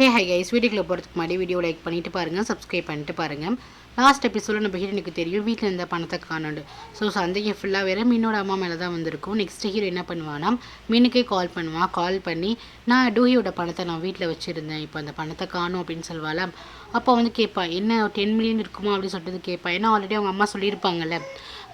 Hi guys, வீடியோக்குள்ள போகிறதுக்கு முன்னாடி வீடியோ லைக் பண்ணிட்டு பாருங்கள், சப்ஸ்கிரைப் பண்ணிட்டு பாருங்கள். லாஸ்ட் எபிசோடில் நம்ம ஹீரோனுக்கு தெரியும் வீட்டில் இருந்த பணத்தை காணோண்டு. ஸோ சந்தைக்கு ஃபுல்லாக வேறு மீனோட அம்மா மேலே தான் வந்திருக்கும். நெக்ஸ்ட் ஹீரோ என்ன பண்ணுவான்னா, மீனுக்கே கால் பண்ணுவான். கால் பண்ணி நான் டூஹியோட பணத்தை நான் வீட்டில் வச்சுருந்தேன், இப்போ அந்த பணத்தை காணும் அப்படின்னு சொல்லுவாள். அப்போ வந்து கேட்பான், என்ன 10 மில்லியன் இருக்குமா அப்படின்னு சொல்லிட்டு கேட்பான். ஏன்னா ஆல்ரெடி அவங்க அம்மா சொல்லியிருப்பாங்கல்ல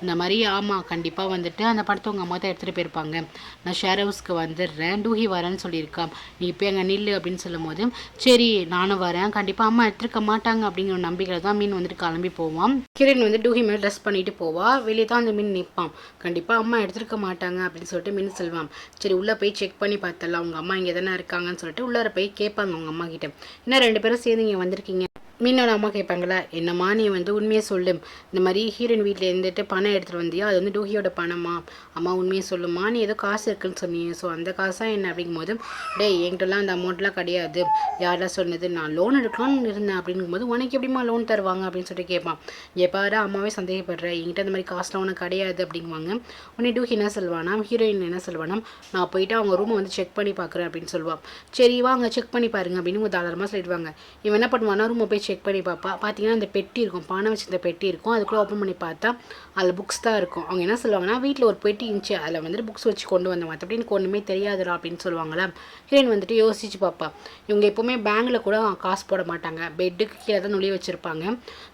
இந்த மாதிரி. ஆமாம், கண்டிப்பாக வந்துட்டு அந்த படத்தை உங்கள் அம்மா தான் எடுத்துகிட்டு போயிருப்பாங்க. நான் ஷேர் ஹவுஸ்க்கு வந்துடுறேன், டூஹி வரேன்னு சொல்லியிருக்கான், நீ இப்போ எங்கே நில்லு அப்படின்னு சொல்லும் போது, சரி நானும் வரேன், கண்டிப்பாக அம்மா எடுத்துருக்க மாட்டாங்க அப்படிங்கிற நம்பிக்கையில் தான் மீன் வந்துட்டு கிளம்பி போவான். கிரண் வந்து டூஹி மேலே ட்ரெஸ் பண்ணிட்டு போவா. வெளியே தான் அந்த மீன் நிற்பான். கண்டிப்பாக அம்மா எடுத்துருக்க மாட்டாங்க அப்படின்னு சொல்லிட்டு மீன் சொல்லுவான். சரி உள்ளே போய் செக் பண்ணி பார்த்தலாம், உங்கள் அம்மா இங்கே தானே இருக்காங்கன்னு சொல்லிட்டு உள்ளார போய் கேட்பாங்க அவங்க அம்மா கிட்ட. என்ன 2 பேரும் சேர்ந்து இங்கே வந்திருக்கீங்க? மீனோட அம்மா கேட்பாங்களா, என்னம்மா நீ வந்து உண்மையை சொல்லு, இந்த மாதிரி ஹீரோயின் வீட்டில் இருந்துட்டு பணம் எடுத்துகிட்டு வந்தியா, அது வந்து டூஹியோட பணமா? அம்மா உண்மையை சொல்லுமா, நீ ஏதோ காசு இருக்குன்னு சொன்னீங்க, ஸோ அந்த காசாக என்ன அப்படிங்கும்போது, என்கிட்டலாம் அந்த அமௌண்ட்லாம் கிடையாது, யாரெல்லாம் சொன்னது, நான் லோன் எடுக்கலாம்னு இருந்தேன் அப்படிங்கும்போது, உனக்கு எப்படிமா லோன் தருவாங்க அப்படின்னு சொல்லிட்டு கேட்பான். எப்பாரா அம்மாவே சந்தேகப்படுறேன், என்கிட்ட அந்த மாதிரி காசுலாம் உனக்கு கிடையாது அப்படிங்குவாங்க. உடனே டூஹி என்ன சொல்வானா, ஹீரோயின் என்ன சொல்வானா, நான் போயிட்டு அவங்க ரூமை வந்து செக் பண்ணி பார்க்குறேன் அப்படின்னு சொல்லுவான். சரி வாங்க செக் பண்ணி பாருங்க அப்படின்னு தாராளமாக சொல்லிடுவாங்க. இவன் என்ன பண்ணுவானா, ரூமை போய் செக் பண்ணி பார்ப்பா. பார்த்தீங்கன்னா அந்த பெட்டி இருக்கும், பானை வச்சிருந்த பெட்டி இருக்கும். அதுக்குள்ளே ஓப்பன் பண்ணி பார்த்தா அதில் புக்ஸ் தான் இருக்கும். அவங்க என்ன சொல்லுவாங்கன்னா, வீட்டில் ஒரு பெட்டி இருந்துச்சு, அதில் வந்துட்டு புக்ஸ் வச்சு கொண்டு வந்த, மற்றபடி எனக்கு ஒன்றுமே தெரியாதுடா அப்படின்னு சொல்லுவாங்களா. ஹீரோயின் வந்துட்டு யோசிச்சு பார்ப்பா. இவங்க எப்போவுமே பேங்கில் கூட காசு போட மாட்டாங்க, பெட்டுக்கு கீழே தான் நுழைய வச்சுருப்பாங்க.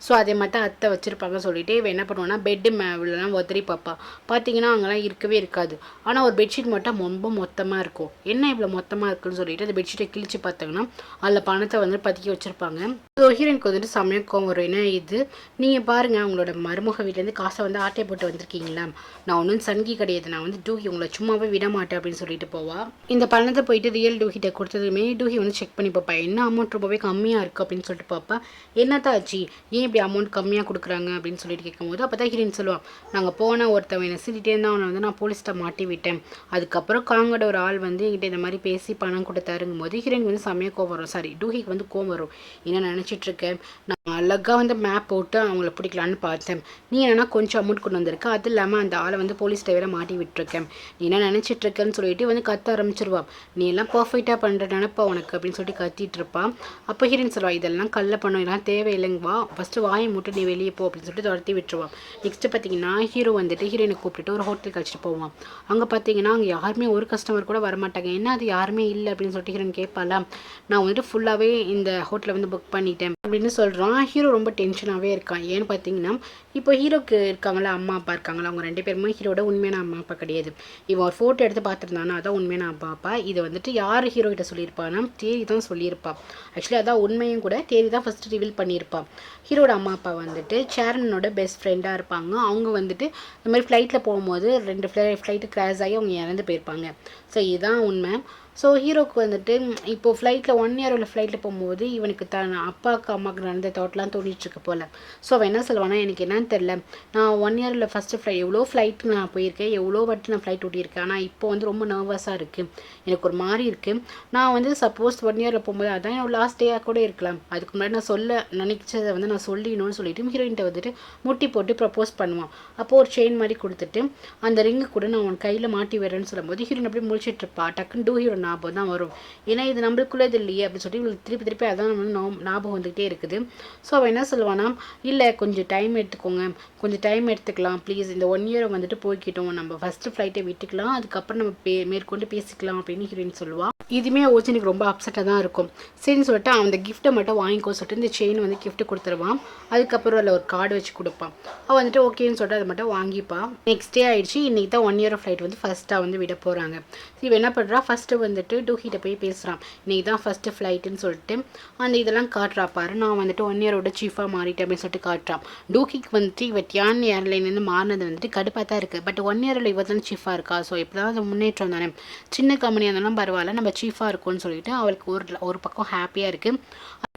ஸோ அதே மாதிரி தான் அத்தை வச்சுருப்பாங்கன்னு சொல்லிட்டு இவன் என்ன பண்ணுவான்னா, பெட்டு மேலாம் ஒத்தரி பார்ப்பா. பார்த்தீங்கன்னா அங்கெல்லாம் இருக்கவே இருக்காது. ஆனால் ஒரு பெட்ஷீட் மட்டும் ரொம்ப மொத்தமாக இருக்கும். என்ன இவ்வளோ மொத்தமாக இருக்குன்னு சொல்லிட்டு அந்த பெட்ஷீட்டை கிழிச்சு பார்த்தாங்கன்னா அதில் பணத்தை வந்து பதுக்கி வச்சுருப்பாங்க. ஸோ ஹீரோயினுக்கு வந்துட்டு சமயக்கம் வரும். ஏன்னா இது நீங்கள் பாருங்கள், அவங்களோட மருமக வீட்டிலேருந்து காசை வந்து ஆட்டை போட்டு வந்திருக்கீங்களா, நான் ஒன்றும் சங்கி கிடையாது, நான் வந்து டூஹி உங்களை சும்மாவே விட மாட்டேன் அப்படின்னு சொல்லிட்டு போவா. இந்த பணத்தை போயிட்டு ரியல் டூஹிட்ட கொடுத்ததுமே டூஹி வந்து செக் பண்ணி பார்ப்பா, என்ன அமௌண்ட் ரொம்பவே கம்மியாக இருக்குது அப்படின்னு சொல்லிட்டு பார்ப்பா. என்னத்தான் ஆச்சு, ஏன் இப்படி அமௌண்ட் கம்மியாக கொடுக்குறாங்க அப்படின்னு சொல்லிட்டு கேட்கும்போது, அப்போ தான் ஹீரோயின் சொல்லுவான், நாங்கள் போன ஒருத்தவன் என்ன சீட்டிகிட்டே இருந்தால் அவனை வந்து நான் போலீஸ்கிட்ட மாட்டி விட்டேன், அதுக்கப்புறம் காங்கோட ஒரு ஆள் வந்து என்கிட்ட இந்த மாதிரி பேசி பணம் கொடுத்தாருங்கும் போது ஹீரோயின் வந்து செம்மையாக கோவம் வரும். சாரி, டூஹிக்கு வந்து கோவம் வரும். என்ன நினச்சிட்டு இருக்கேன், நான் அழகாக வந்து மேப் போட்டு அவங்கள பிடிக்கலான்னு பார்த்தேன், நீ என்னன்னா கொஞ்சம் அமௌண்ட் கொண்டு வந்திருக்க, அது இல்லாமல் அந்த ஆளை வந்து போலீஸ் வேற மாட்டி விட்டுருக்கேன், நீ என்ன நினச்சிட்டு இருக்கேன்னு சொல்லிட்டு வந்து கத்த ஆரம்பிச்சிருவான். நீ எல்லாம் பர்ஃபெக்டாக பண்ணுற நினப்பா உனக்கு அப்படின்னு சொல்லிட்டு கத்திட்டு இருப்பான். அப்போ ஹீரோயின் சொல்லுவா, இதெல்லாம் கல்ல பண்ணும், இதெல்லாம் தேவையில்லைங்கவா, ஃபஸ்ட்டு வாயை மூட்டு நீ வெளியே போ அப்படின்னு சொல்லிட்டு துரத்தி விட்டுருவான். நெக்ஸ்ட்டு பார்த்தீங்கன்னா ஹீரோ வந்துட்டு ஹீரோயினை கூப்பிட்டு ஒரு ஹோட்டலுக்கு அழைச்சிட்டு போவான். அங்கே பார்த்தீங்கன்னா அங்கே யாருமே ஒரு கஸ்டமர் கூட வரமாட்டாங்க. என்ன அது யாருமே இல்லை அப்படின்னு சொல்லிட்டு ஹீரோயின் கேட்பாளா. நான் வந்துட்டு ஃபுல்லாகவே இந்த ஹோட்டலை வந்து புக் பண்ணிட்டேன் அப்படின்னு சொல்கிறான். ஹீரோ ரொம்ப டென்ஷனாகவே இருக்கான். ஏன்னு பார்த்தீங்கன்னா இப்போ ஹீரோக்கு இருக்காங்களா அம்மா அப்பா இருக்காங்களா, அவங்க 2 பேருமே ஹீரோட உண்மையான அம்மா அப்பா கிடையாது. இவன் ஒரு ஃபோட்டோ எடுத்து பார்த்துருந்தானா அதான் உண்மையான அப்பா அப்பா. இதை வந்துட்டு யார் ஹீரோ கிட்ட சொல்லியிருப்பான்னா தேரி தான் சொல்லியிருப்பான். ஆக்சுவலி அதான் உண்மையும் கூட, தேரி தான் ஃபஸ்ட்டு ரிவீல் பண்ணியிருப்பான். ஹீரோட அம்மா அப்பா வந்துட்டு சேர்மனோட பெஸ்ட் ஃப்ரெண்டாக இருப்பாங்க. அவங்க வந்துட்டு இந்த மாதிரி ஃப்ளைட்டில் போகும்போது 2 ஃப்ளைட்டு கிராஷ் ஆகி அவங்க இறந்து போயிருப்பாங்க. ஸோ இதுதான் உண்மை. ஸோ ஹீரோக்கு வந்துட்டு இப்போது ஃப்ளைட்டில் 1 இயர் உள்ள ஃப்ளைட்டில் போகும்போது இவனுக்கு அப்பாவுக்கு அம்மாவுக்கு நடந்த தாட்லாம் தோணிட்டுருக்கு போல். ஸோ அவன் என்ன சொல்லுவானா, எனக்கு என்னன்னு தெரில, நான் 1 இயர் உள்ள ஃபஸ்ட்டு எவ்வளோ ஃப்ளைட்டு நான் போயிருக்கேன், எவ்வளோ வாட்டி நான் ஃப்ளைட் ஓட்டியிருக்கேன், ஆனால் இப்போ வந்து ரொம்ப நர்வஸாக இருக்குது, எனக்கு ஒரு மாதிரி இருக்குது. நான் வந்து சப்போஸ் 1 இயரில் போகும்போது அதான் என்னோட லாஸ்ட் டேயாக கூட இருக்கலாம், அதுக்கு முன்னாடி நான் சொல்ல நினைச்சதை வந்து நான் சொல்லிடணும்னு சொல்லிட்டு ஹீரோயின்ட்ட வந்துட்டு முட்டி போட்டு ப்ரப்போஸ் பண்ணுவான். அப்போது ஒரு செயின் மாதிரி கொடுத்துட்டு அந்த ரிங்கு கூட நான் உன் கையில் மாட்டி வரேன்னு சொல்லும்போது ஹீரோயின் அப்படியே முழிச்சிட்டு இருப்பா. டக்குன்னு டூஹியோட ஞாபகம் தான் வரும். ஏன்னா இது நம்மளுக்குள்ளே இது இல்லையே அப்படின்னு சொல்லி இவங்களுக்கு திருப்பி அதான் வந்து ஞாபகம் வந்துகிட்டே இருக்குது. ஸோ அவன் என்ன சொல்லுவானா, இல்லை கொஞ்சம் டைம் எடுத்துக்கோங்க, கொஞ்சம் டைம் எடுத்துக்கலாம் ப்ளீஸ், இந்த 1 இயரை வந்துட்டு போய்க்கிட்டோம், நம்ம ஃபஸ்ட்டு ஃப்ளைட்டை விட்டுக்கலாம், அதுக்கப்புறம் நம்ம மேற்கொண்டு பேசிக்கலாம் அப்படின்னு ஹீரோயின் சொல்லுவாள். இதுவுமே ஓஜனுக்கு ரொம்ப அப்செட்டாக தான் இருக்கும். சரின்னு சொல்லிட்டு அந்த கிஃப்ட்டை மட்டும் வாங்கிக்கோ சொல்லிட்டு இந்த செயின் வந்து கிஃப்ட்டு கொடுத்துருவான். அதுக்கப்புறம் அதில் ஒரு கார்டு வச்சு கொடுப்பான். அவள் வந்துட்டு ஓகேன்னு சொல்லிட்டு அதை மட்டும் வாங்கிப்பான். நெக்ஸ்ட் டே ஆகிடுச்சு. இன்றைக்கி தான் 1 இயர் ஃப்ளைட் வந்து ஃபஸ்ட்டாக வந்து விட போகிறாங்க. இவன் என்ன பண்ணுறா, ஃபஸ்ட்டு வந்துட்டு டூஹிட்ட போய் பேசுகிறான். இன்றைக்கி தான் ஃபஸ்ட்டு ஃப்ளைட்டுன்னு சொல்லிட்டு அந்த இதெல்லாம் காட்டுறா பாரு, நான் வந்துட்டு 1 இயரோட சீஃபாக மாறிட்டேன் அப்படின்னு சொல்லிட்டு காட்டுறான். டூஹிக்கு வந்துட்டு இவ டியான் ஏர்லைன்லேருந்து மாறினது வந்துட்டு கடுப்பாக தான் இருக்குது. பட் 1 இயரில் இவ தான் சீஃபாக இருக்கா. ஸோ இப்போ தான் அது முன்னேற்றம் தானே, சின்ன கம்பெனியாக இருந்தாலும் பரவாயில்ல, நம்ம சீஃபாக இருக்கும்னு சொல்லிட்டு அவளுக்கு ஒரு பக்கம் ஹாப்பியாக இருக்குது.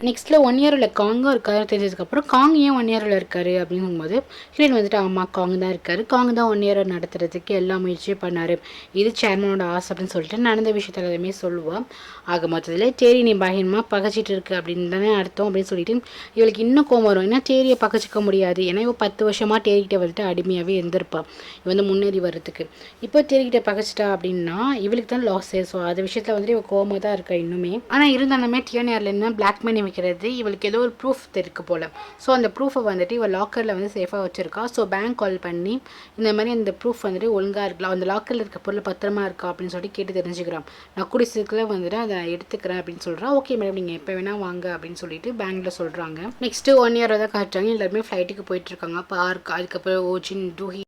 நெக்ஸ்ட்டில் 1 இயரில் காங்கும் இருக்காரு தெரிஞ்சதுக்கப்புறம், காங் ஏன் 1 இயரில் இருக்காரு அப்படிங்கும்போது ஹீரோயின் வந்துட்டு ஆமாம் காங் தான் இருக்காரு, காங் தான் 1 இயரை நடத்துறதுக்கு எல்லா முயற்சியும் பண்ணார், இது சேர்மனோட ஆசை அப்படின்னு சொல்லிட்டு நடந்த விஷயத்த எல்லாருமே சொல்லுவாள். ஆக மொத்தத்தில் டேரி நீ பயங்கரமாக பகச்சிட்டு இருக்கு அப்படின்னு தானே அர்த்தம் அப்படின்னு சொல்லிட்டு இவளுக்கு இன்னும் கோவம் வரும். ஏன்னா டேரியை பகச்சிக்க முடியாது, ஏன்னா இவள் 10 வருஷமாக டேரிக்கிட்ட வந்துட்டு அடிமையாகவே இருந்திருப்பாள் இவன் வந்து முன்னேறி வர்றதுக்கு. இப்போ டேரிக்கிட்ட பகச்சிட்டா அப்படின்னா இவளுக்கு தான் லாஸ். ஸோ அது விஷயத்தில் வந்துட்டு இவள் கோவமாக தான் இருக்கா இன்னுமே. ஆனால் இருந்தாலுமே டியான் ஏர்லைன்னா பிளாக் மணி வைக்கிறது இவளுக்கு ஏதோ ஒரு ப்ரூஃப் இருக்கு போல். ஸோ அந்த ப்ரூஃபை வந்துட்டு இவள் லாக்கரில் வந்து சேஃபாக வச்சுருக்கா. ஸோ பேங்க் கால் பண்ணி இந்த மாதிரி அந்த ப்ரூஃப் வந்துட்டு ஒழுங்காக இருக்கலாம், அந்த லாக்கரில் இருக்க பொருள் பத்திரமா இருக்கா அப்படின்னு சொல்லிட்டு கேட்டு தெரிஞ்சுக்கிறான். நான் கூடிய சீக்கிரத்தில் வந்துட்டு அதை எடுத்துக்கிறேன் அப்படின்னு சொல்கிறா. ஓகே மேடம் நீங்கள் எப்போ வேணால் வாங்க அப்படின்னு சொல்லிட்டு பேங்க்கில் சொல்கிறாங்க. நெக்ஸ்ட்டு 1 இயர் தான் காட்டுறாங்க. எல்லாருமே ஃப்ளைட்டுக்கு போயிட்டுருக்காங்க. பார்க், அதுக்கப்புறம் ஓஜின், டூஹி,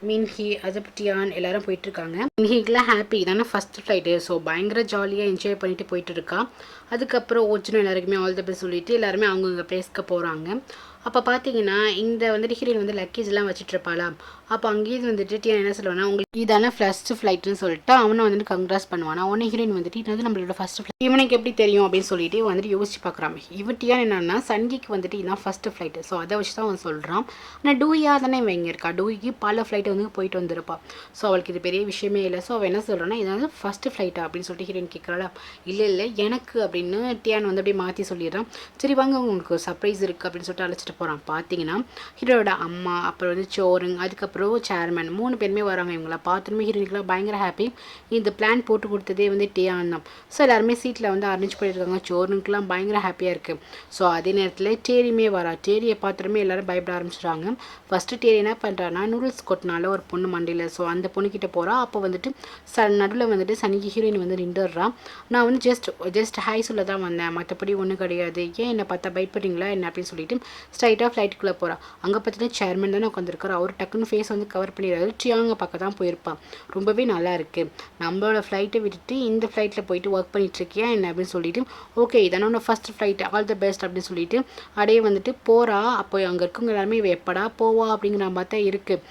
மின்ஹி, அதுபட்டியான் எல்லாரும் போயிட்டுருக்காங்க. மின்ஹிக்கெலாம் ஹாப்பி தானே ஃபஸ்ட் ஃப்ளைட்டு. ஸோ பயங்கர ஜாலியாக என்ஜாய் பண்ணிட்டு போயிட்டு இருக்கா. அதுக்கப்புறம் ஓஜினும் எல்லாருக்குமே ஆல் த பெஸ்ட் சொல்லிட்டு எல்லாருமே அவங்கவுங்க பிளேஸ்க்கு போகிறாங்க. அப்போ பார்த்தீங்கன்னா இந்த வந்துட்டு ஹீரோயின் வந்து லக்கேஜ்லாம் வச்சுட்டு இருப்பாளா. அப்போ அங்கேயும் வந்துட்டு டியான் என்ன சொல்லுவானா, உங்களுக்கு இதான ஃபர்ஸ்ட் ஃப்ளைட்டுன்னு சொல்லிட்டு அவனை வந்துட்டு கங்க்ராஸ் பண்ணுவானா. உடனே ஹீரோயின் வந்துட்டு இது வந்து நம்மளோட ஃபர்ஸ்ட் ஃப்ளைட், இவனுக்கு எப்படி தெரியும் அப்படின்னு சொல்லிட்டு வந்துட்டு யோசிச்சு பார்க்குறான். இவன் டியான் என்னன்னா சன்கிக்கு வந்துட்டு இதுதான் ஃபர்ஸ்ட் ஃப்ளைட்டு. ஸோ அதை வச்சு தான் அவன் சொல்கிறான். ஆனால் டூயா தானே இவன் இங்கே இருக்கா, டூய்க்கு பல ஃப்ளைட்டு வந்து போயிட்டு வந்திருப்பா. ஸோ அவளுக்கு இது பெரிய விஷயமே இல்லை. ஸோ அவள் என்ன சொல்கிறான்னா இது வந்து ஃபர்ஸ்ட் ஃப்ளைட்டா அப்படின்னு சொல்லிட்டு ஹீரோயின் கேட்குறாளா. இல்லை எனக்கு அப்படின்னு டியான் வந்து அப்படியே மாற்றி சொல்லிடுறான். சரி வாங்க உங்களுக்கு ஒரு சர்ப்ரைஸ் இருக்குது அப்படின்னு சொல்லிட்டு அழைச்சிட்டு போகிறான். பார்த்தீங்கன்னா ஹீரோட அம்மா, அப்புறம் வந்து சோருங், அதுக்கப்புறம் சேர்மன் 3 பேருமே வராங்க. இவங்கள பார்த்துமே ஹீரோயினுக்குலாம் பயங்கர ஹாப்பி. இந்த பிளான் போட்டு கொடுத்ததே வந்து டியான் தான். ஸோ எல்லாருமே சீட்டில் வந்து அரேஞ்ச் பண்ணியிருக்காங்க. சோருனுக்குலாம் பயங்கர ஹாப்பியாக இருக்குது. ஸோ அதே நேரத்தில் டேரியுமே வரா. டேரியை பார்த்துட்டுமே எல்லாரும் பயப்பட ஆரம்பிச்சிடுறாங்க. ஃபஸ்ட்டு டேரி என்ன பண்ணுறான்னா நூடுல்ஸ் கொட்டினால ஒரு பொண்ணு மண்டியில். ஸோ அந்த பொண்ணுக்கிட்ட போகிறா. அப்போ வந்துட்டு நடுவில் வந்துட்டு சனிக்கு ஹீரோயின் வந்து நின்றுடுறா. நான் வந்து ஜஸ்ட் ஹாய் சொல்ல தான் வந்தேன், மற்றபடி ஒன்றும் கிடையாது, ஏன் என்னை பார்த்தா பயப்படுறீங்களா என்ன அப்படின்னு சொல்லிட்டு ஸ்ட்ரைட்டாக ஃப்ளைட்டுக்குள்ளே போகிறா. அங்கே பார்த்தீங்கன்னா சேர்மன் தானே உட்காந்துருக்காரு. அவர் டக்குன்னு ஃபேஸ் வந்து கவர் பண்ணிடுறாரு. டியாங்கை பார்க்க தான் போயிருப்பான். ரொம்பவே நல்லா இருக்குது, நம்மளோட ஃப்ளைட்டை விட்டுட்டு இந்த ஃப்ளைட்டில் போயிட்டு ஒர்க் பண்ணிட்டுருக்கியா என்ன அப்படின்னு சொல்லிட்டு ஓகே இதானோட first flight, all the best அப்படின்னு சொல்லிட்டு அப்படியே வந்துட்டு போகிறா. அப்போ அங்கே இருக்கவங்க எல்லாருமே இவ எப்படா போவா அப்படிங்கிற மாதிரி தான் இருக்குது.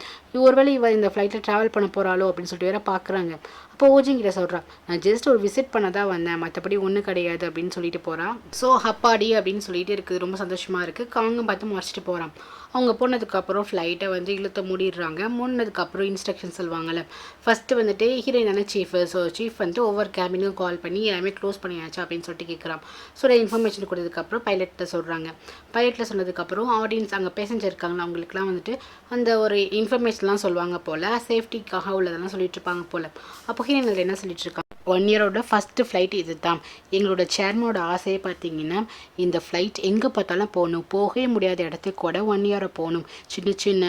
ஒருவேளை இவ இந்த ஃப்ளைட்டில் ட்ராவல் பண்ண போகிறாளோ அப்படின்னு சொல்லிட்டு வேற பார்க்குறாங்க. அப்போ ஓஜிங்கிட்ட சொல்கிறான், நான் ஜஸ்ட் ஒரு விசிட் பண்ண தான் வந்தேன், மற்றபடி ஒன்றும் கிடையாது அப்படின்னு சொல்லிட்டு போகிறான். ஸோ ஹப்பாடி அப்படின்னு சொல்லிட்டு இருக்குது. ரொம்ப சந்தோஷமாக இருக்குது. காங்கும் பார்த்து மறைச்சிட்டு போகிறான். அவங்க போனதுக்கப்புறம் ஃப்ளைட்டை வந்து இழுத்து மூடிடுறாங்க. மூடினதுக்கப்புறம் இன்ஸ்ட்ரக்ஷன் சொல்லுவாங்கள்ல. ஃபஸ்ட்டு வந்துட்டு ஹீரோயினான சீஃப். ஸோ சீஃப் வந்துட்டு ஒவ்வொரு கேபினுக்கும் கால் பண்ணி எல்லாமே க்ளோஸ் பண்ணியாச்சு அப்படின்னு சொல்லிட்டு கேட்குறான். ஸோ இன்ஃபர்மேஷன் கொடுத்ததுக்கப்புறம் பைலட்டை சொல்கிறாங்க. பைலட்டில் சொன்னதுக்கப்புறம் ஆடியன்ஸ் அங்கே பேசஞ்சர் இருக்காங்களா அவங்களுக்குலாம் வந்துட்டு அந்த ஒரு இன்ஃபர்மேஷன்லாம் சொல்லுவாங்க போல், சேஃப்டிக்காக உள்ளதெல்லாம் சொல்லிட்டு இருப்பாங்க போல். அப்போ ஹீரோயின் அதில் என்ன சொல்லிட்டு இருக்காங்க, 1 இயரோட ஃபஸ்ட்டு ஃப்ளைட் இது தான். எங்களோட சேர்மனோட ஆசையை பார்த்தீங்கன்னா இந்த ஃப்ளைட் எங்கே பார்த்தாலும் போகணும், போகவே முடியாத இடத்துக்கு கூட 1 இயரை போகணும், சின்ன சின்ன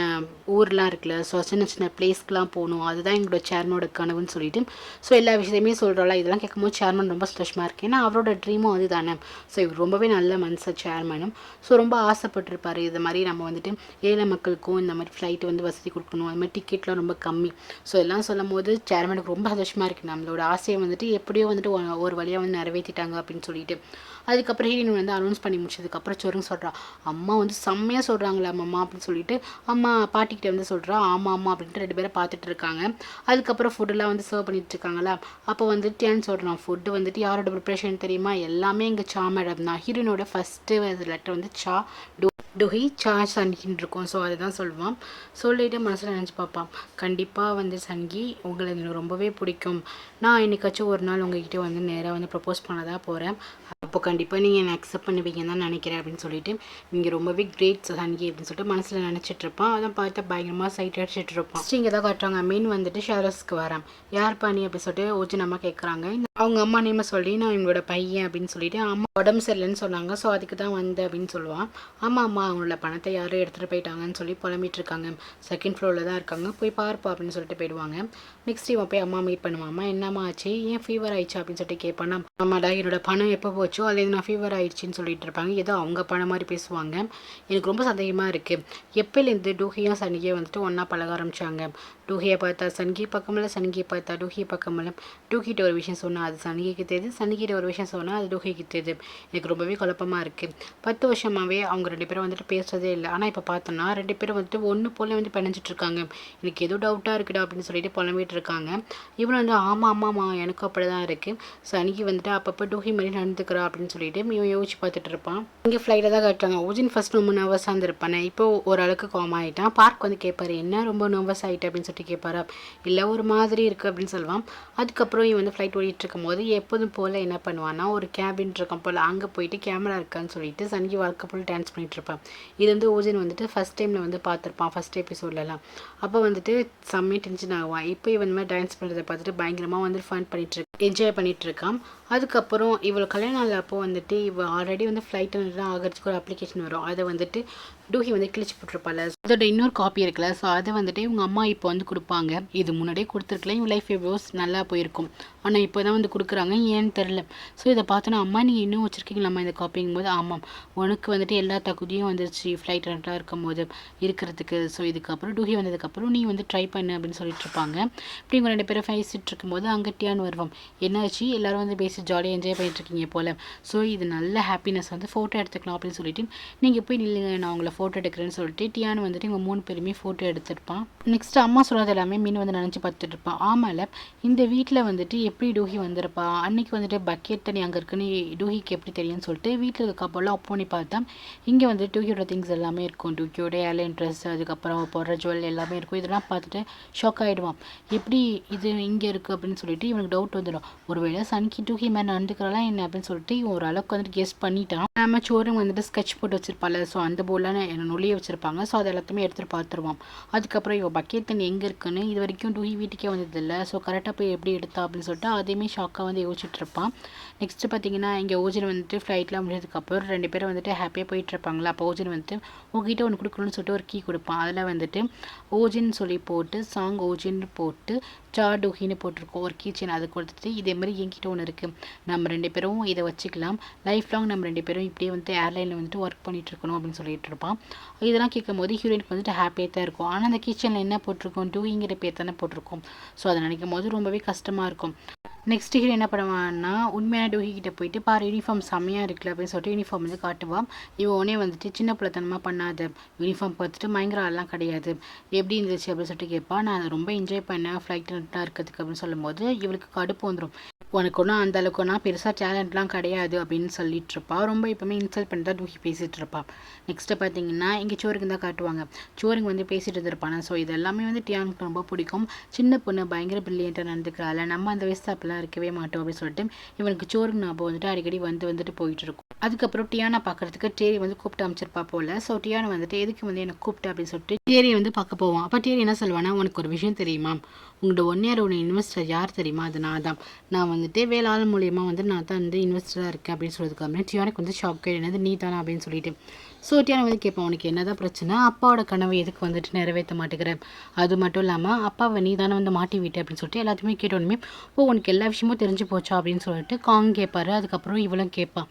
ஊர்லாம் இருக்குல்ல, ஸோ சின்ன சின்ன பிளேஸ்க்கெலாம் போகணும், அதுதான் எங்களோட சேர்மனோட கனவுன்னு சொல்லிட்டு ஸோ எல்லா விஷயத்தையுமே சொல்கிறோம்ல. இதெல்லாம் கேட்கும்போது சேர்மன் ரொம்ப சந்தோஷமாக இருக்குது. ஏன்னா அவரோட ட்ரீமும் அது தானே. ஸோ இவர் ரொம்பவே நல்ல மனுஷன் சேர்மனும். ஸோ ரொம்ப ஆசைப்பட்டிருப்பார் இது மாதிரி நம்ம வந்துட்டு ஏழை மக்களுக்கும் இந்த மாதிரி ஃப்ளைட்டு வந்து வசதி கொடுக்கணும், அது மாதிரி டிக்கெட்லாம் ரொம்ப கம்மி. ஸோ எல்லாம் சொல்லும் போது சேர்மனுக்கு ரொம்ப சந்தோஷமாக இருக்குது. நம்மளோட ஆசையை வந்துட்டு எப்படியோ வந்துட்டு ஒரு வழியாக வந்து நிறைவேற்றிட்டாங்க அப்படின்னு சொல்லிட்டு. அதுக்கப்புறம் ஹீரோயின் வந்து அனௌன்ஸ் பண்ணி முடிச்சதுக்கப்புறம் சொருங்க சொல்கிறா, அம்மா வந்து செம்மையாக சொல்கிறாங்களா அம்மா அப்படின்னு சொல்லிட்டு அம்மா பாட்டிக்கிட்ட வந்து சொல்கிறா. ஆமாம் அப்படின்ட்டு 2 பேரை பார்த்துட்டு இருக்காங்க. அதுக்கப்புறம் ஃபுட்டெல்லாம் வந்து சர்வ் பண்ணிட்டு இருக்காங்களா. அப்போ வந்துட்டு ஏன்னு சொல்கிறான், ஃபுட்டு வந்துட்டு யாரோட ப்ரிப்ரேஷன் தெரியுமா, எல்லாமே எங்கள் சா மேடம் தான். ஹீரோயினோட ஃபஸ்ட்டு லெட்டர் வந்து சா டுஹி சா சன்கின்னு இருக்கும். ஸோ அதுதான் சொல்லுவான். சொல்லிட்டு மனசில் நினச்சி பார்ப்பான், கண்டிப்பாக வந்து சன்கி உங்களை எனக்கு ரொம்பவே பிடிக்கும், நான் என்னைக்காச்சும் ஒரு நாள் உங்ககிட்ட வந்து நேராக வந்து ப்ரப்போஸ் பண்ண தான் போகிறேன், அப்போ கண்டிப்பாக நீங்கள் என்னை அக்செப்ட் பண்ணுவீங்கன்னு தான் நினைக்கிறேன் அப்படின்னு சொல்லிட்டு நீங்கள் ரொம்பவே கிரேட் சன்கி அப்படின்னு சொல்லிட்டு மனசில் நினச்சிட்டு இருப்பான். அதான் பார்த்து பயங்கரமாக சைட் அடிச்சிட்டு இருப்பான். இங்கே தான் காட்டுறாங்க, மீன் வந்துட்டு ஷேரஸ்க்கு வரேன், யார் பண்ணி அப்படின்னு சொல்லிட்டு ஓஜின் அம்மா கேட்குறாங்க. அவங்க அம்மா நேமை சொல்லி நான் இவங்களோட பையன் அப்படின்னு சொல்லிட்டு அம்மா உடம்பு சரியில்லைன்னு சொன்னாங்க, ஸோ அதுக்கு தான் வந்தேன் அப்படின்னு சொல்லுவான். அம்மா அவங்களோட பணத்தை யாரும் எடுத்துகிட்டு போயிட்டாங்கன்னு சொல்லி புலம்பிட்டு இருக்காங்க, செகண்ட் ஃப்ளோரில் தான் இருக்காங்க, போய் பார்ப்பா அப்படின்னு சொல்லிட்டு போயிடுவாங்க. நெக்ஸ்ட் இவன் போய் அம்மா மீட் பண்ணுவாம்மா, என்னம்மா ஆச்சு, ஏன் ஃபீவர் ஆயிடுச்சு அப்படின்னு சொல்லிட்டு கேட்பானா. ஆமாடா என்னோட பணம் எப்போ போச்சோ அதுலேருந்து நான் ஃபீவர் ஆயிடுச்சின்னு சொல்லிட்டு இருப்பாங்க. ஏதோ அவங்க பணம் மாதிரி பேசுவாங்க. எனக்கு ரொம்ப சந்தேகமாக இருக்குது, எப்போலேருந்து டூஹியும் சன்கியும் வந்துட்டு ஒன்றா பழக ஆரம்பித்தாங்க. டூஹியை பார்த்தா சன்கி பக்கமில்ல, சன்கியை பார்த்தா டூஹி பக்கமில்ல, டூஹிட்ட ஒரு விஷயம் சொன்னால் அது சன்கிக்கு தெரியுது, சன்கிட்ட ஒரு விஷயம் சொன்னால் அது டூஹிக்கு தெரியுது. எனக்கு ரொம்பவே குழப்பமாக இருக்குது. 10 வருஷமாகவே அவங்க 2 பேரும் வந்துட்டு பேசுறதே இல்லை. ஆனால் இப்போ பார்த்தோன்னா 2 பேரும் வந்துட்டு ஒன்று போல வந்து பிணைஞ்சிட்டு இருக்காங்க. எனக்கு ஏதோ டவுட்டாக இருக்குடா அப்படின்னு சொல்லிட்டு புலம்பிட்டு இருக்காங்க. இவன் வந்து ஆமாம் எனக்கும் அப்படி தான் இருக்குது, சனிக்கு வந்துட்டு அப்பப்போ டூஹி மாதிரி நடந்துக்கிறா அப்படின்னு சொல்லிட்டு இவன் யோசிச்சு பார்த்துட்டு இருப்பான். இங்கே ஃப்ளைட்டில் தான் காட்டுறாங்க. ஓஜின் ஃபர்ஸ்ட் ரொம்ப நர்வஸாக இருந்திருப்பானே, இப்போ ஓரளவுக்கு காம் ஆகிட்டான். பார்க் வந்து கேட்பாரு, என்ன ரொம்ப நர்வஸ் ஆகிட்டு அப்படின்னு சொல்லிட்டு கேட்பாரா. இல்லை ஒரு மாதிரி இருக்குது அப்படின்னு சொல்லுவான். அதுக்கப்புறம் இவன் வந்து ஃப்ளைட் ஓடிட்டு இருக்கும் இருக்கும்போது எப்போதும் போல் என்ன பண்ணுவான்னா ஒரு கேபின் இருக்கும் போல் அங்கே போயிட்டு கேமரா இருக்கான்னு சொல்லிட்டு சன்கி வாழ்க்கை போல் டான்ஸ் பண்ணிட்டு இருப்பான். இது வந்து ஓஜின் வந்துட்டு ஃபஸ்ட் டைமில் வந்து பார்த்துருப்பான் ஃபஸ்ட் எபிசோட்லலாம். அப்போ வந்துட்டு செம்மையாக டென்ஷன் ஆகுவான். இப்போ இவன் மாதிரி டான்ஸ் பண்ணுறதை பார்த்துட்டு பயங்கரமாக வந்து ஃபன் பண்ணிட்டு என்ஜாய் பண்ணிட்டு இருக்கான். அதுக்கப்புறம் இவள் கல்யாண நாள் அப்போ வந்துட்டு இவள் ஆல்ரெடி வந்து ஃப்ளைட் ஆகிறதுக்கு ஒரு அப்ளிகேஷன் வரும். அதை வந்துட்டு டூஹி வந்து கிழிச்சு போட்டிருப்பாள். அதோட இன்னொரு காப்பி இருக்குல்ல, ஸோ அதை வந்துட்டு இவங்க அம்மா இப்போ வந்து கொடுப்பாங்க. இது முன்னாடியே கொடுத்துருக்கலாம், இவன் லைஃப் எவ்வளோஸ் நல்லா போயிருக்கும். ஆனால் இப்போ தான் வந்து கொடுக்குறாங்க, ஏன்னு தெரில. ஸோ இதை பார்த்தோன்னா அம்மா நீங்கள் இன்னும் வச்சுருக்கீங்களாம்மா இந்த காப்பிங்கும் போது, ஆமாம் உனக்கு வந்துட்டு எல்லா தகுதியும் வந்துருச்சு ஃப்ளைட் ரெண்டாக இருக்கும் போது இருக்கிறதுக்கு. ஸோ இதுக்கப்புறம் டூஹி வந்ததுக்கப்புறம் நீ வந்து ட்ரை பண்ணு அப்படின்னு சொல்லிட்டு இருப்பாங்க. இப்படி இவங்க 2 பேரும் பேசிட்டு இருக்கும்போது அங்கே டியான் வருவோம். என்னாச்சு எல்லாரும் வந்து பேசி ஜாலியாக என்ஜாய் பண்ணிட்டு இருக்கீங்க போல், ஸோ இது நல்ல ஹாப்பினஸ் வந்து ஃபோட்டோ எடுத்துக்கலாம் அப்படின்னு சொல்லிட்டு நீங்கள் போய் நில்லுங்க நான் உங்களை ஃபோட்டோ எடுக்கிறேன்னு சொல்லிட்டு டியான் வந்துட்டு இவங்க 3 பேருமே ஃபோட்டோ எடுத்துருப்பான். நெக்ஸ்ட் அம்மா சொல்கிறது எல்லாமே மீன் வந்து நினச்சி பார்த்துட்டு இருப்பான். ஆமாம்ல இந்த வீட்டில் வந்துட்டு எப்படி டூஹி வந்திருப்பா, அன்னைக்கு வந்துட்டு பக்கெட் தண்ணி அங்கே இருக்குன்னு டூஹிக்கு எப்படி தெரியும்னு சொல்லிட்டு வீட்டில் இருக்க கப்பெல்லாம் அப் பண்ணி பார்த்தா இங்கே வந்து டூஹியோட திங்ஸ் எல்லாமே இருக்கும். டூஹியோட ஏர்லைன் ட்ரெஸ், அதுக்கப்புறம் போடுற ஜுவல் எல்லாமே இருக்கும். இதெல்லாம் பார்த்துட்டு ஷாக் ஆகிடுவான். எப்படி இது இங்கே இருக்குது அப்படின்னு சொல்லிட்டு இவனுக்கு டவுட் வந்துடும். ஒருவேளை சன்கி டூஹி மேலே நடந்துக்கிறாலாம் என்ன அப்படின்னு சொல்லிட்டு இவன் ஒரு அளவுக்கு வந்துட்டு கெஸ் பண்ணிட்டான். நம்ம சோறும் வந்துட்டு ஸ்கெட்ச் போட்டு வச்சிருப்பாள். ஸோ அந்த போர்டில் என்ன நொழிய வச்சுருப்பாங்க. ஸோ அது எல்லாத்தையுமே எடுத்துகிட்டு பார்த்துருவான். அதுக்கப்புறம் இவன் பக்கெட் தண்ணி எங்கே இருக்குன்னு இது வரைக்கும் டூஹி வீட்டுக்கே வந்ததில்லை. ஸோ கரெக்டாக போய் எப்படி எடுத்தா அப்படின்னு சொல்லிட்டு அதையுமே ஷாக்காக வந்து யோசிச்சுட்டு இருப்பான். நெக்ஸ்ட்டு பார்த்தீங்கன்னா இங்கே ஓஜின் வந்துட்டு ஃப்ளைட்லாம் முடிஞ்சதுக்கப்புறம் 2 பேரும் வந்துட்டு ஹாப்பியாக போயிட்டு இருப்பாங்களா. அப்போ ஓஜின் வந்துட்டு உங்ககிட்ட ஒன்று கொடுக்கணும்னு சொல்லிட்டு ஒரு கீ கொடுப்பான். அதில் வந்துட்டு ஓஜின் சொல்லி போட்டு சாங் ஓஜின் போட்டு டூஹின்னு போட்டிருக்கோம் ஒரு கீச்சன். அதை கொடுத்துட்டு இதே மாதிரி என்கிட்ட ஒன்று இருக்குது, நம்ம 2 பேரும் இதை வச்சுக்கலாம், லைஃப் லாங் நம்ம 2 பேரும் இப்படியே வந்து ஏர்லைனில் வந்துட்டு ஒர்க் பண்ணிட்டு இருக்கணும் அப்படின்னு சொல்லிட்டு இருப்பான். இதெல்லாம் கேட்கும் போது ஹீரோயினுக்கு வந்துட்டு ஹாப்பியாக தான் இருக்கும். ஆனால் அந்த கிச்சனில் என்ன போட்டிருக்கோம், டூஹிங்கிற பேர் தானே போட்டிருக்கோம். ஸோ அதை நினைக்கும் போது ரொம்பவே கஷ்டமாக இருக்கும். நெக்ஸ்ட் ஹீரோ என்ன பண்ணுவான்னா உண்மையான டூஹி கிட்ட போயிட்டு பாரு யூனிஃபார்ம் செம்மையாக இருக்குல்ல அப்படின்னு சொல்லிட்டு யூனிஃபார்ம் வந்து காட்டுவான். இவன் உடனே வந்துட்டு சின்ன பிள்ளைத்தனமாக பண்ணாத, யூனிஃபார்ம் பார்த்துட்டு பயங்கர ஆள்லாம் கிடையாது, எப்படி இருந்துச்சு அப்படின்னு சொல்லிட்டு கேட்பான். நான் அதை ரொம்ப என்ஜாய் பண்ணேன் ஃப்ளைட் இருக்கிறதுக்கு அப்படின்னு சொல்லும்போது இவளுக்கு கடுப்பு வந்துடும். உனக்கு ஒன்றும் அந்த அளவுக்கு ஒன்றா பெருசாக டேலண்ட்லாம் கிடையாது அப்படின்னு சொல்லிட்டு இருப்பா. ரொம்ப எப்பவுமே இன்சல்ட் பண்ணி தான் டூஹி பேசிகிட்டு இருப்பாள். நெக்ஸ்ட்டு பார்த்தீங்கன்னா இங்கே சோருக்கு தான் காட்டுவாங்க. சோருங்க வந்து பேசிகிட்டு இருந்திருப்பானே. ஸோ இது எல்லாமே வந்து டியானுக்கு ரொம்ப பிடிக்கும். சின்ன பொண்ணு பயங்கர பிரில்லியண்ட்டாக நடந்துக்கிறாள், நம்ம அந்த வயசு அப்படிலாம் இருக்கவே மாட்டோம் அப்படின்னு சொல்லிட்டு இவனுக்கு சோருக்கு ஞாபகம் வந்துட்டு அடிக்கடி வந்துட்டு போயிட்டு இருக்கும். அதுக்கப்புறம் டியானை பார்க்கறதுக்கு டேரி வந்து கூப்பிட்டு அமைச்சிருப்பா போல். ஸோ டியானை வந்துட்டு எதுக்கு வந்து எனக்கு கூப்பிட்டு அப்படின்னு சொல்லிட்டு டேரியை வந்து பார்க்க போவான். அப்போ டேரி என்ன சொல்லுவானா, உனக்கு ஒரு விஷயம் தெரியுமா, உங்களோட 1 year ஒன்று இன்வெஸ்டர் யார் தெரியுமா, அது நான் தான். நான் வந்துட்டு வேளாண் மூலியமாக வந்து நான் தான் வந்து இன்வெஸ்டராக இருக்கேன் அப்படின்னு சொல்லியிருக்கேன். அப்படின்னு டியானுக்கு வந்து ஷாக் என்னது நீ தானே அப்படின்னு சொல்லிட்டு. ஸோ டியானை வந்து கேட்பான், உனக்கு என்ன தான் பிரச்சனை, அப்பாவோட கனவை எதுக்கு வந்துட்டு நிறைவேற்ற மாட்டேங்கிறேன், அது மட்டும் இல்லாமல் அப்பாவை நீ தானே வந்து மாட்டி விட்டு அப்படின்னு சொல்லிட்டு எல்லாத்தையுமே கேட்டோன்னுமே உனக்கு எல்லா விஷயமும் தெரிஞ்சு போச்சா அப்படின்னு சொல்லிட்டு காங் கேட்பாரு. அதுக்கப்புறம் இவளும் கேட்பான்.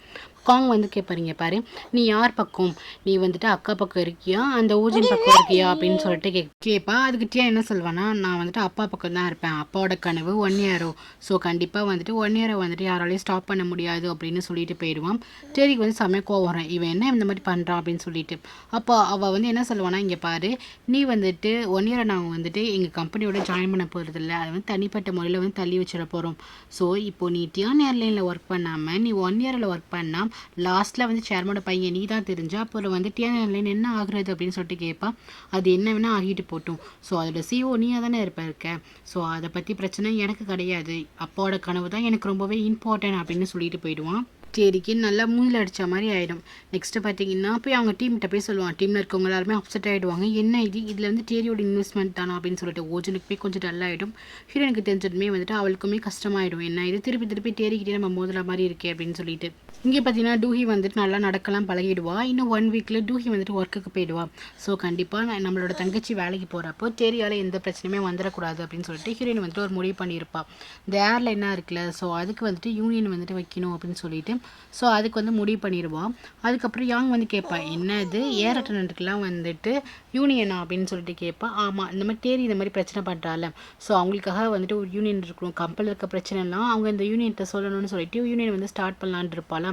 காங் வந்து கேட்பாருங்க பாரு, நீ யார் பக்கம், நீ வந்துட்டு அக்கா பக்கம் இருக்கியா அந்த ஓஜின் பக்கம் இருக்கியா அப்படின்னு சொல்லிட்டு கேட்பா. அதுக்கு டியா என்ன சொல்வானா, நான் வந்துட்டு அப்பா பக்கம் தான் இருப்பேன், அப்பாவோட கனவு 1 year. ஸோ கண்டிப்பாக வந்துட்டு 1 year வந்துட்டு யாராலையும் ஸ்டாப் பண்ண முடியாது அப்படின்னு சொல்லிட்டு போயிடுவான். டேரிக்கு வந்து செம்மையாக கோவம் வரும், இவன் என்ன இந்த மாதிரி பண்ணுறான் அப்படின்னு சொல்லிட்டு. அப்போ அவள் வந்து என்ன சொல்லுவானா, இங்கே பாரு நீ வந்துட்டு 1 year நாங்கள் வந்துட்டு எங்கள் கம்பெனியோட ஜாயின் பண்ண போகிறதில்ல, அதை வந்து தனிப்பட்ட முறையில் வந்து தள்ளி வச்சிட போகிறோம். ஸோ இப்போ நீ டியான் ஏர்லைனில் ஒர்க் பண்ணாமல் நீ 1 year ஒர்க் பண்ணால் லாஸ்ட்டில் வந்து சேர்மனோட பையன் நீ தான் தெரிஞ்சா அப்புறம் வந்து டியான் ஏர்லைன் என்ன ஆகுறது அப்படின்னு சொல்லிட்டு கேட்பா. அது என்ன வேணால் ஆகிட்டு போட்டும், ஸோ அதோட சிஓ நீயாக தானே இருக்க, ஸோ அதை பற்றி பிரச்சனை எனக்கு கிடையாது, அப்பாவோட கனவு தான் எனக்கு ரொம்பவே இம்பார்ட்டன்ட் அப்படின்னு சொல்லிட்டு போயிடுவான். டேரிக்கு நல்லா மூஞ்சில் அடித்த மாதிரி ஆகிடும். நெக்ஸ்ட்டு பார்த்தீங்கன்னா போய் அவங்க டீம்கிட்ட போய் சொல்லுவான். டீமில் இருக்கவங்க எல்லாருமே அப்செட் ஆகிடுவாங்க. என்ன இதில் வந்து டேரியோட இன்வெஸ்ட்மெண்ட் தானா அப்படின்னு சொல்லிட்டு ஓஜனுக்கு போய் கொஞ்சம் டல் ஆகிடும். ஹீரோனுக்கு தெரிஞ்சதுமே வந்துட்டு அவளுக்குமே கஷ்டமாயிடும். என்ன இது திருப்பி டேரிக்கிட்டே நம்ம மோதல மாதிரி இருக்கே அப்படின்னு சொல்லிட்டு. இங்கே பார்த்தீங்கன்னா டூஹி வந்துட்டு நல்லா நடக்கலாம் பழகிடுவா. இன்னும் 1 weekல டூஹி வந்துட்டு ஒர்க்குக்கு போயிடுவா. ஸோ கண்டிப்பாக நம்மளோட தங்கச்சி வேலைக்கு போகிறப்போ டேரியால் எந்த பிரச்சனையுமே வந்துடக்கூடாது அப்படின்னு சொல்லிட்டு ஹீரோயின் வந்துட்டு ஒரு முடிவு பண்ணியிருப்பா. இந்த ஏர்லைனாக இருக்குல்ல, ஸோ அதுக்கு வந்துட்டு யூனியன் வந்துட்டு வைக்கணும் அப்படின்னு சொல்லிட்டு ஸோ அதுக்கு வந்து முடிவு பண்ணிடுவான். அதுக்கப்புறம் யாங் வந்து கேட்பா, என்ன இது ஏர் அட்டனண்ட்டுக்கெலாம் வந்துட்டு யூனியனா அப்படின்னு சொல்லிட்டு கேட்பா. ஆமாம், இந்த மாதிரி டேரி இந்த மாதிரி பிரச்சனை பண்ணுறாள், ஸோ அவங்களுக்காக வந்துட்டு ஒரு யூனியன் இருக்கணும், கம்பெனியில் இருக்க பிரச்சனைலாம் அவங்க இந்த யூனியன்கிட்ட சொல்லணும்னு சொல்லிட்டு யூனியன் வந்து ஸ்டார்ட் பண்ணலான்னு இருப்பாள்.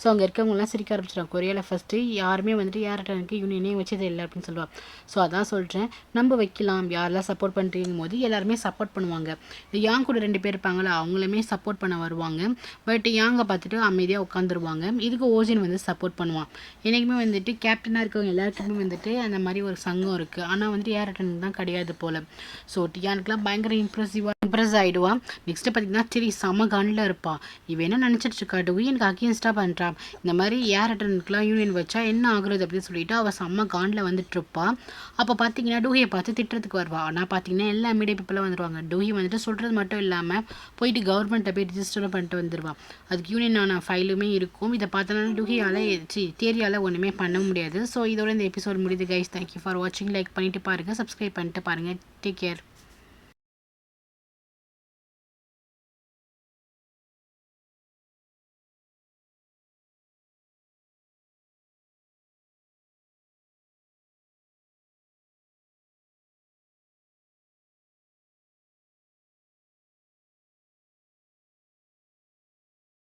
ஸோ அங்கே இருக்கவங்கலாம் சிரிக்க ஆரம்பிச்சிட்டாங்க. கொரியாவில் ஃபஸ்ட்டு யாருமே வந்துட்டு ஏர் அட்டனண்ட்க்கு யூனியனே வச்சதே இல்லை அப்படின்னு சொல்லுவாள். ஸோ அதான் சொல்கிறேன், நம்ம வைக்கலாம், யாரெல்லாம் சப்போர்ட் பண்ணுறீங்கும் போது எல்லாருமே சப்போர்ட் பண்ணுவாங்க. இந்த யாங் கூட 2 பேர் இருப்பாங்களா, அவங்களுமே சப்போர்ட் பண்ண வருவாங்க. பட் யாங்கை பார்த்துட்டு அமைதியாக உட்காந்துருவாங்க. இதுக்கு ஓஜின் வந்து சப்போர்ட் பண்ணுவான். எனக்குமே வந்துட்டு கேப்டனாக இருக்கவங்க எல்லாருக்குமே வந்துட்டு அந்த மாதிரி ஒரு சங்கம் இருக்குது, ஆனால் வந்துட்டு ஏர் அட்டனண்ட் தான் கிடையாது போல். ஸோ டியானுக்குலாம் பயங்கர இம்ப்ரெசிவாக இம்ப்ரெஸ் ஆகிடுவான். நெக்ஸ்ட்டு பார்த்தீங்கன்னா சரி செம காண்டில் இருப்பான். இவன் என்ன நினச்சிட்டு இருக்கா, டூயனுக்கு அகேன்ஸ்டாக பண்ணுறான். இந்த மாதிரி ஏர் அட்டனுக்குலாம் யூனியன் வச்சா என்ன ஆகுறது அப்படின்னு சொல்லிட்டு அவள் செம்ம காண்டில் வந்துட்டு இருப்பான். அப்போ பார்த்தீங்கன்னா டூயை பார்த்து திட்டுறதுக்கு வருவாள். ஆனால் பார்த்தீங்கன்னா எல்லா மீடியா பீப்பிளும் வந்துடுவாங்க. டூயி வந்துட்டு சொல்கிறது மட்டும் இல்லாமல் போயிட்டு கவர்மெண்ட்டை போய் ரிஜிஸ்டரும் பண்ணிட்டு வந்துடுவான். அதுக்கு யூனியனான ஃபைலுமே இருக்கும். இதை பார்த்தனால டூயால் தேரியால் ஒன்றுமே பண்ண முடியாது. ஸோ இதோட இந்த எபிசோட் முடியுது கைஸ். தேங்க்யூ ஃபார் வாட்சிங். லைக் பண்ணிட்டு பாருங்கள், சப்ஸ்கிரைப் பண்ணிட்டு பாருங்கள். Take care.